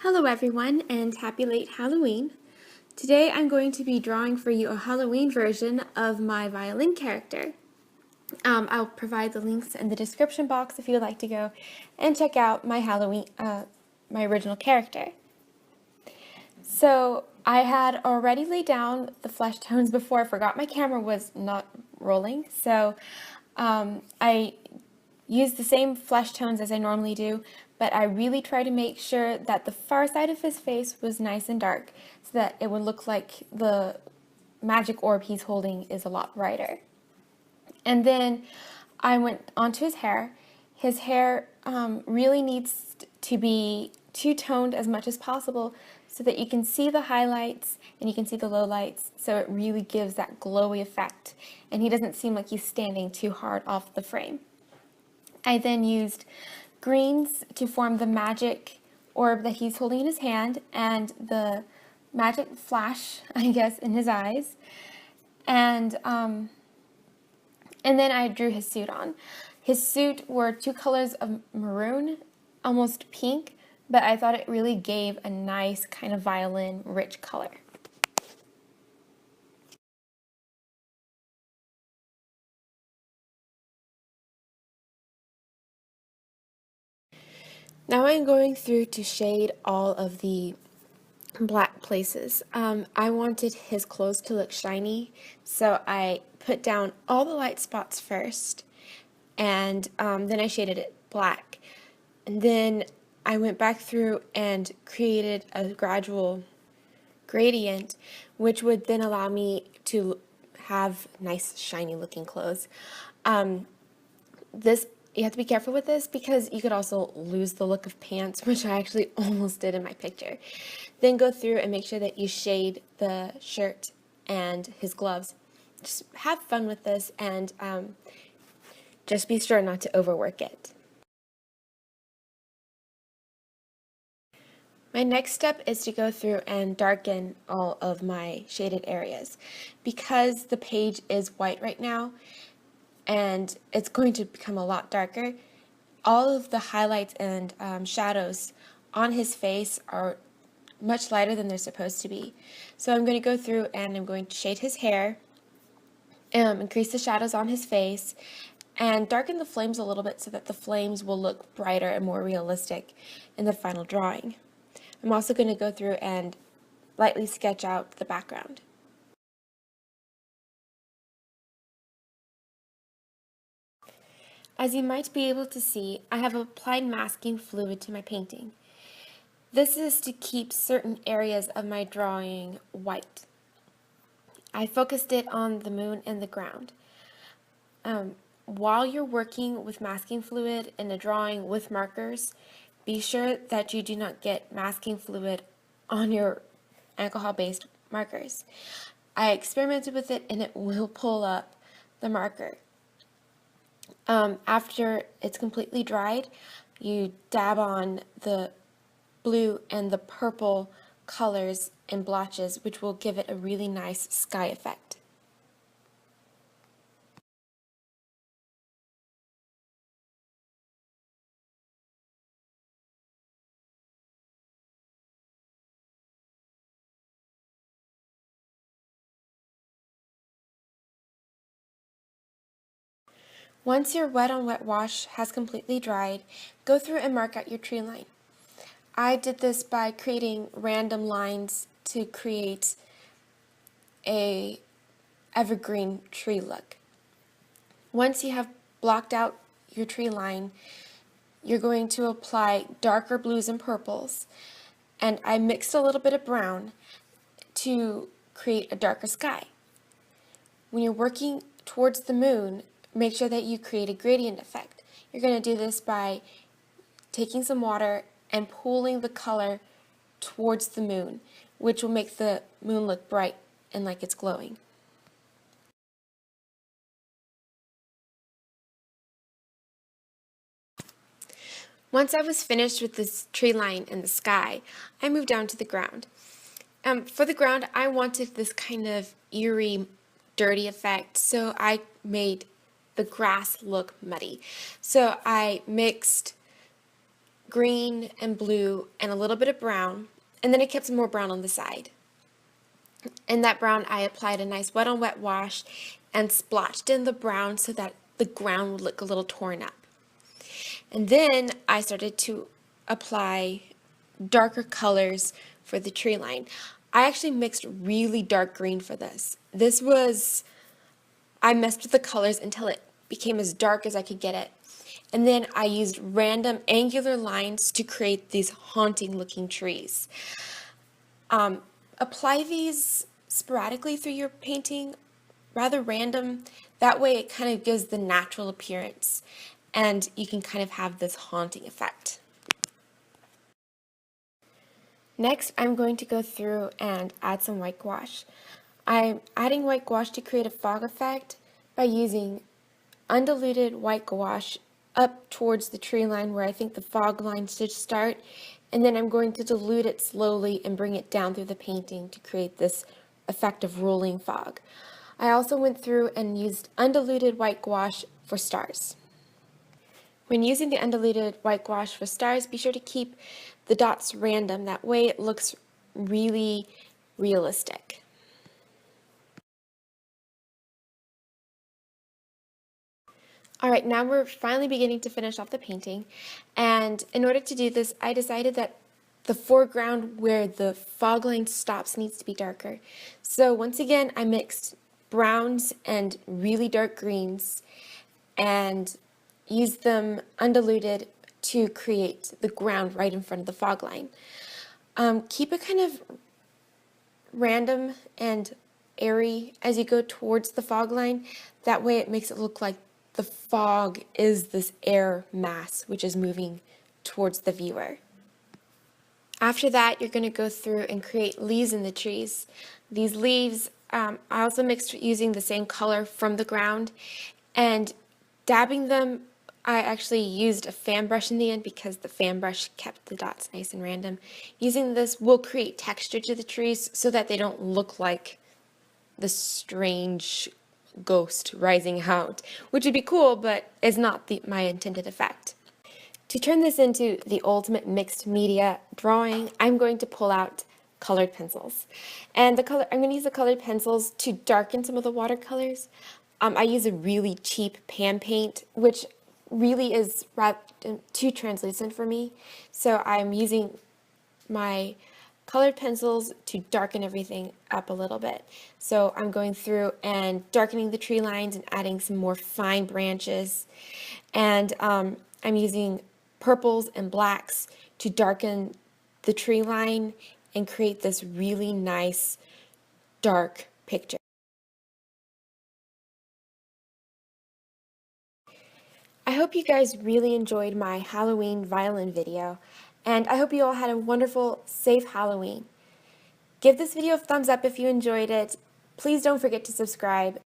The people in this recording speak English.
Hello everyone and happy late Halloween. Today I'm going to be drawing for you a Halloween version of my violin character. I'll provide the links in the description box if you'd like to go and check out my my original character. So I had already laid down the flesh tones before. I forgot my camera was not rolling, so I used the same flesh tones as I normally do, but I really tried to make sure that the far side of his face was nice and dark so that it would look like the magic orb he's holding is a lot brighter. And then I went onto his hair. His hair really needs to be two-toned as much as possible so that you can see the highlights and you can see the lowlights, so it really gives that glowy effect and he doesn't seem like he's standing too hard off the frame. I then used greens to form the magic orb that he's holding in his hand and the magic flash, I guess, in his eyes. And then I drew his suit on. His suit were two colors of maroon, almost pink, but I thought it really gave a nice kind of violin rich color. Now I'm going through to shade all of the black places. I wanted his clothes to look shiny, so I put down all the light spots first, and then I shaded it black. And then I went back through and created a gradual gradient, which would then allow me to have nice shiny looking clothes. You have to be careful with this because you could also lose the look of pants, which I actually almost did in my picture. Then go through and make sure that you shade the shirt and his gloves. Just have fun with this and just be sure not to overwork it. My next step is to go through and darken all of my shaded areas. Because the page is white right now, and it's going to become a lot darker, all of the highlights and shadows on his face are much lighter than they're supposed to be. So I'm going to go through and I'm going to shade his hair, increase the shadows on his face, and darken the flames a little bit so that the flames will look brighter and more realistic in the final drawing. I'm also going to go through and lightly sketch out the background. As you might be able to see, I have applied masking fluid to my painting. This is to keep certain areas of my drawing white. I focused it on the moon and the ground. While you're working with masking fluid in a drawing with markers, be sure that you do not get masking fluid on your alcohol-based markers. I experimented with it and it will pull up the marker. After it's completely dried, you dab on the blue and the purple colors and blotches, which will give it a really nice sky effect. Once your wet on wet wash has completely dried, go through and mark out your tree line. I did this by creating random lines to create a evergreen tree look. Once you have blocked out your tree line, you're going to apply darker blues and purples, and I mixed a little bit of brown to create a darker sky. When you're working towards the moon, make sure that you create a gradient effect. You're going to do this by taking some water and pooling the color towards the moon, which will make the moon look bright and like it's glowing. Once I was finished with this tree line and the sky, I moved down to the ground. For the ground, I wanted this kind of eerie, dirty effect, so I made the grass look muddy. So I mixed green and blue and a little bit of brown, and then I kept some more brown on the side. And that brown, I applied a nice wet on wet wash and splotched in the brown so that the ground would look a little torn up. And then I started to apply darker colors for the tree line. I actually mixed really dark green for this. I messed with the colors until it became as dark as I could get it. And then I used random angular lines to create these haunting looking trees. Apply these sporadically through your painting, rather random. That way it kind of gives the natural appearance and you can kind of have this haunting effect. Next, I'm going to go through and add some white gouache. I'm adding white gouache to create a fog effect by using undiluted white gouache up towards the tree line where I think the fog line should start, and then I'm going to dilute it slowly and bring it down through the painting to create this effect of rolling fog. I also went through and used undiluted white gouache for stars. When using the undiluted white gouache for stars, be sure to keep the dots random. That way it looks really realistic. Alright, now we're finally beginning to finish off the painting, and in order to do this, I decided that the foreground where the fog line stops needs to be darker. So once again, I mixed browns and really dark greens and used them undiluted to create the ground right in front of the fog line. Keep it kind of random and airy as you go towards the fog line. That way it makes it look like the fog is this air mass which is moving towards the viewer. After that, you're going to go through and create leaves in the trees. These leaves, I also mixed using the same color from the ground, and dabbing them, I actually used a fan brush in the end because the fan brush kept the dots nice and random. Using this will create texture to the trees so that they don't look like the strange ghost rising out, which would be cool, but is not my intended effect. To turn this into the ultimate mixed media drawing, I'm going to pull out colored pencils. And I'm going to use the colored pencils to darken some of the watercolors. I use a really cheap pan paint, which really is too translucent for me. So I'm using my colored pencils to darken everything up a little bit. So I'm going through and darkening the tree lines and adding some more fine branches. And I'm using purples and blacks to darken the tree line and create this really nice dark picture. I hope you guys really enjoyed my Halloween violin video, and I hope you all had a wonderful, safe Halloween. Give this video a thumbs up if you enjoyed it. Please don't forget to subscribe,